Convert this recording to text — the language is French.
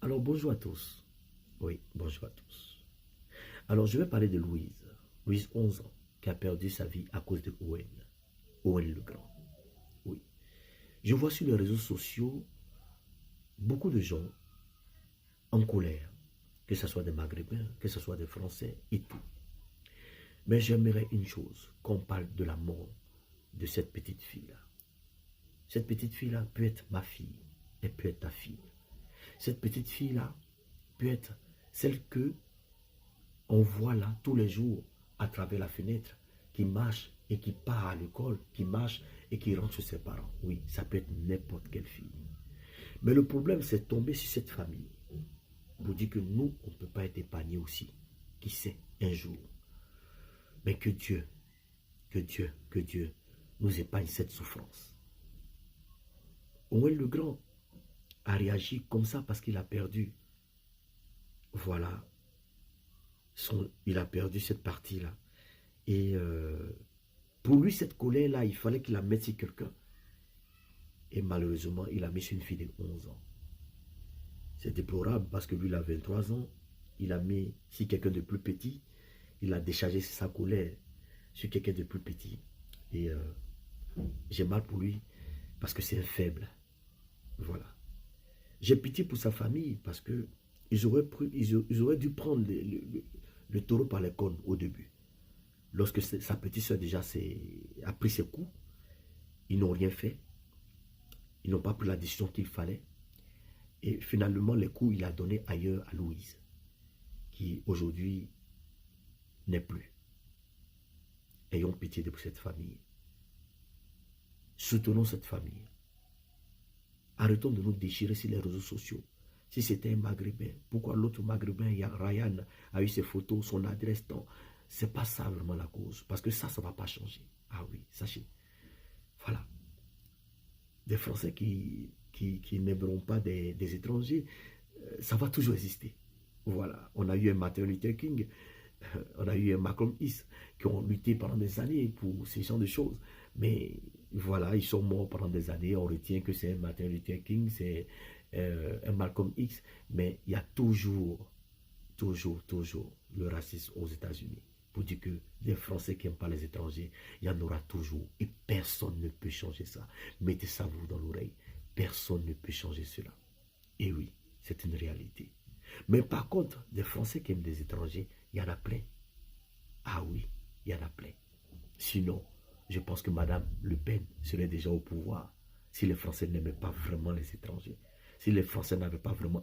Alors bonjour à tous. Oui, bonjour à tous. Alors je vais parler de Louise. Louise, 11 ans, qui a perdu sa vie à cause de Owen. Owen le Grand. Oui. Je vois sur les réseaux sociaux beaucoup de gens en colère, que ce soit des Maghrébins, que ce soit des Français et tout. Mais j'aimerais une chose, qu'on parle de la mort de cette petite fille-là. Cette petite fille-là peut être ma fille, elle peut être ta fille. Cette petite fille-là peut être celle que on voit là tous les jours à travers la fenêtre, qui marche et qui part à l'école, qui marche et qui rentre chez ses parents. Oui, ça peut être n'importe quelle fille. Mais le problème, c'est tomber sur cette famille pour dire que nous, on ne peut pas être épargnés aussi. Qui sait, un jour. Mais que Dieu nous épargne cette souffrance. Owen le Grand a réagi comme ça parce qu'il a perdu. Voilà, il a perdu cette partie-là. Et pour lui, cette colère-là, il fallait qu'il la mette sur quelqu'un. Et malheureusement, il a mis sur une fille de 11 ans. C'est déplorable parce que lui, il a 23 ans. Il a mis sur quelqu'un de plus petit. Il a déchargé sa colère sur quelqu'un de plus petit. Et j'ai mal pour lui parce que c'est un faible. Voilà. J'ai pitié pour sa famille parce que ils auraient dû prendre le taureau par les cornes au début. Lorsque sa petite soeur déjà a pris ses coups, ils n'ont rien fait. Ils n'ont pas pris la décision qu'il fallait. Et finalement, les coups, il a donné ailleurs à Louise, qui aujourd'hui n'est plus. Ayons pitié de cette famille. Soutenons cette famille. Arrêtons de nous déchirer sur les réseaux sociaux. Si c'était un Maghrébin, pourquoi l'autre Maghrébin, Ryan, a eu ses photos, son adresse, non. C'est pas ça vraiment la cause. Parce que ça ne va pas changer. Ah oui, sachez. Voilà. Des Français qui n'aimeront pas des étrangers, ça va toujours exister. Voilà. On a eu un Martin Luther King, on a eu un Malcolm X qui ont lutté pendant des années pour ces genres de choses. Mais voilà, ils sont morts pendant des années. On retient que c'est un Martin Luther King, c'est un Malcolm X. Mais il y a toujours le racisme aux États-Unis. Pour dire que les Français qui n'aiment pas les étrangers, il y en aura toujours. Et personne ne peut changer ça. Mettez ça vous dans l'oreille. Personne ne peut changer cela. Et oui, c'est une réalité. Mais par contre, des Français qui aiment les étrangers, il y en a plein. Ah oui, il y en a plein. Sinon, je pense que Madame Le Pen serait déjà au pouvoir si les Français n'aimaient pas vraiment les étrangers. Si les Français n'avaient pas vraiment